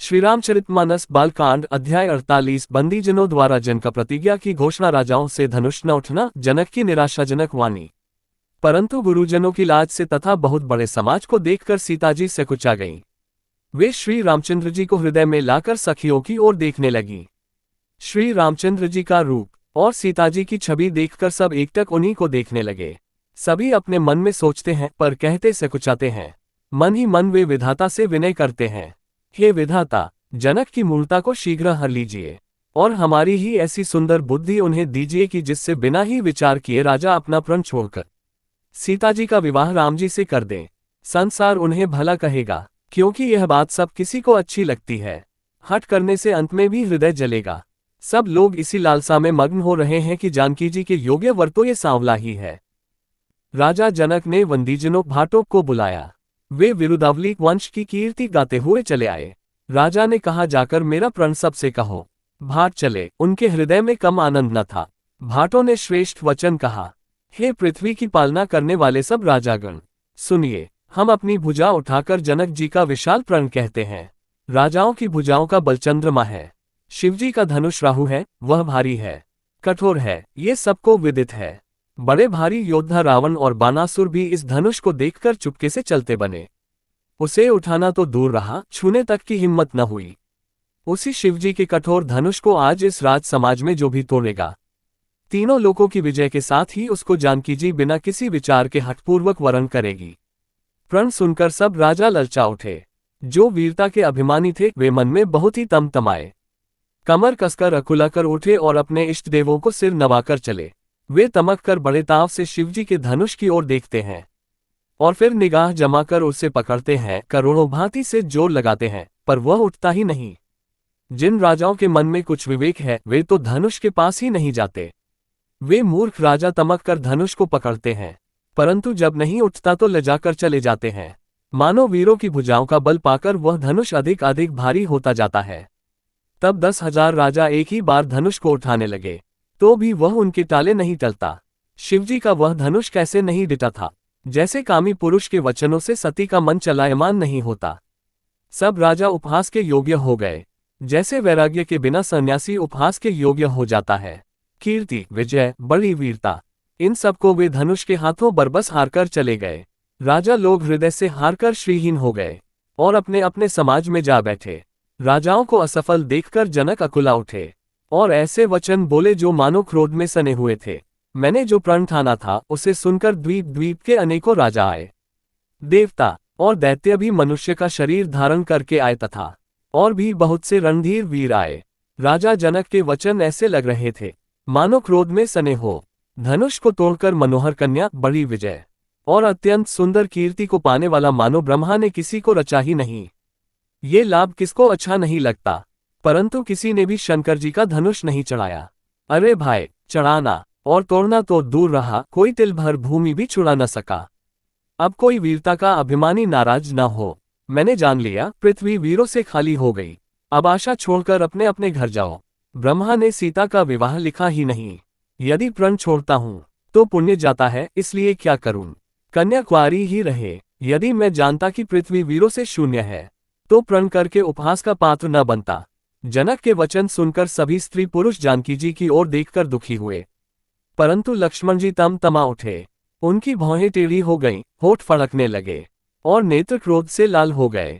श्रीरामचरितमानस बालकांड अध्याय 48 बंदीजनों द्वारा जन का प्रतिज्ञा की घोषणा। राजाओं से धनुष न उठना, जनक की निराशाजनक वाणी। परंतु गुरुजनों की लाज से तथा बहुत बड़े समाज को देखकर सीताजी सकुचा गईं। वे श्री रामचंद्र जी को हृदय में लाकर सखियों की ओर देखने लगीं। श्री रामचंद्र जी का रूप और सीताजी की छवि देखकर सब एकटक उन्हीं को देखने लगे। सभी अपने मन में सोचते हैं पर कहते सकुचाते हैं। मन ही मन वे विधाता से विनय करते हैं, हे विधाता, जनक की मूर्ता को शीघ्र हर लीजिए और हमारी ही ऐसी सुंदर बुद्धि उन्हें दीजिए कि जिससे बिना ही विचार किए राजा अपना प्रण छोड़कर सीताजी का विवाह राम जी से कर दें। संसार उन्हें भला कहेगा, क्योंकि यह बात सब किसी को अच्छी लगती है। हट करने से अंत में भी हृदय जलेगा। सब लोग इसी लालसा में मग्न हो रहे हैं कि जानकी जी के योग्य वर तो ये सांवला ही है। राजा जनक ने बंदीजनों भाटों को बुलाया। वे विरुदावली वंश की कीर्ति गाते हुए चले आए। राजा ने कहा, जाकर मेरा प्रण सबसे कहो। भाट चले, उनके हृदय में कम आनंद न था। भाटों ने श्रेष्ठ वचन कहा, हे पृथ्वी की पालना करने वाले सब राजागण, सुनिए, हम अपनी भुजा उठाकर जनक जी का विशाल प्रण कहते हैं। राजाओं की भुजाओं का बल चंद्रमा है, शिवजी का धनुष राहु है, वह भारी है, कठोर है, ये सबको विदित है। बड़े भारी योद्धा रावण और बानासुर भी इस धनुष को देखकर चुपके से चलते बने। उसे उठाना तो दूर रहा, छूने तक की हिम्मत न हुई। उसी शिवजी के कठोर धनुष को आज इस राज समाज में जो भी तोड़ेगा, तीनों लोगों की विजय के साथ ही उसको जानकी जी बिना किसी विचार के हठपूर्वक वरण करेगी। प्रण सुनकर सब राजा ललचा उठे। जो वीरता के अभिमानी थे वे मन में बहुत ही तमतमाए। कमर कसकर अकुलाकर उठे और अपने इष्ट देवों को सिर नवाकर चले। वे तमक कर बड़े ताव से शिवजी के धनुष की ओर देखते हैं और फिर निगाह जमाकर उसे पकड़ते हैं। करोड़ों भांति से जोर लगाते हैं पर वह उठता ही नहीं। जिन राजाओं के मन में कुछ विवेक है वे तो धनुष के पास ही नहीं जाते। वे मूर्ख राजा तमक कर धनुष को पकड़ते हैं, परंतु जब नहीं उठता तो लजाकर चले जाते हैं। मानो वीरों की भुजाओं का बल पाकर वह धनुष अधिक अधिक भारी होता जाता है। तब 10,000 राजा एक ही बार धनुष को उठाने लगे, तो भी वह उनके टाले नहीं टलता। शिवजी का वह धनुष कैसे नहीं डिटा था, जैसे कामी पुरुष के वचनों से सती का मन चलायमान नहीं होता। सब राजा उपहास के योग्य हो गए, जैसे वैराग्य के बिना सन्यासी उपहास के योग्य हो जाता है। कीर्ति, विजय, बड़ी वीरता, इन सबको वे धनुष के हाथों बरबस हारकर चले गए। राजा लोग हृदय से हारकर श्रीहीन हो गए और अपने अपने समाज में जा बैठे। राजाओं को असफल देखकर जनक अकुला उठे और ऐसे वचन बोले जो मानो क्रोध में सने हुए थे। मैंने जो प्रण ठाना था उसे सुनकर द्वीप द्वीप के अनेकों राजा आए। देवता और दैत्य भी मनुष्य का शरीर धारण करके आए तथा और भी बहुत से रणधीर वीर आए। राजा जनक के वचन ऐसे लग रहे थे मानो क्रोध में सने हो। धनुष को तोड़कर मनोहर कन्या, बड़ी विजय और अत्यंत सुंदर कीर्ति को पाने वाला मानो ब्रह्मा ने किसी को रचा ही नहीं। ये लाभ किसको अच्छा नहीं लगता, परंतु किसी ने भी शंकर जी का धनुष नहीं चढ़ाया। अरे भाई, चढ़ाना और तोड़ना तो दूर रहा, कोई तिल भर भूमि भी छुड़ा न सका। अब कोई वीरता का अभिमानी नाराज न हो। मैंने जान लिया पृथ्वी वीरों से खाली हो गई। अब आशा छोड़कर अपने अपने घर जाओ। ब्रह्मा ने सीता का विवाह लिखा ही नहीं। यदि प्रण छोड़ता हूं तो पुण्य जाता है, इसलिए क्या करूं, कन्या कुंवारी ही रहे। यदि मैं जानता कि पृथ्वी वीरों से शून्य है तो प्रण करके उपहास का पात्र न बनता। जनक के वचन सुनकर सभी स्त्री पुरुष जानकी जी की ओर देखकर दुखी हुए, परंतु लक्ष्मण जी तमा उठे। उनकी भौहें टेढ़ी हो गईं, होठ फड़कने लगे और नेत्र क्रोध से लाल हो गए।